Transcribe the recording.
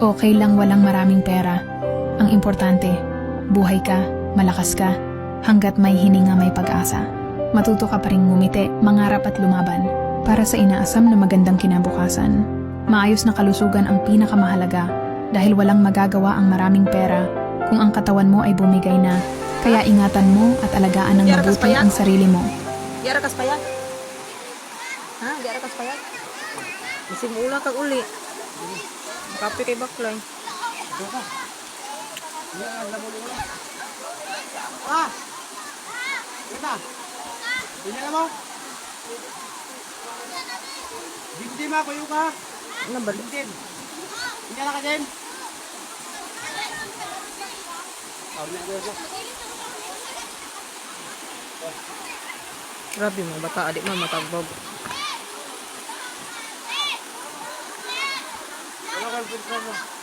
Okay lang walang maraming pera. Ang importante, buhay ka, malakas ka, hanggat may hininga may pag-asa. Matuto ka pa ring ngumiti, mangarap at lumaban para sa inaasam na magandang kinabukasan. Maayos na kalusugan ang pinakamahalaga dahil walang magagawa ang maraming pera kung ang katawan mo ay bumigay na. Kaya ingatan mo at alagaan ng mabuti ang sarili mo. Diara kas payag. Ha? Diara kas payag. Musim ula kag uli. Kape kay baklay. Ah! Kita! Tingnan mo! Dindim ako yung ka! Ano ba? Dindim! Tingnan na ka din! Grabe mga bata, adik mo matagbog. Ano ka yung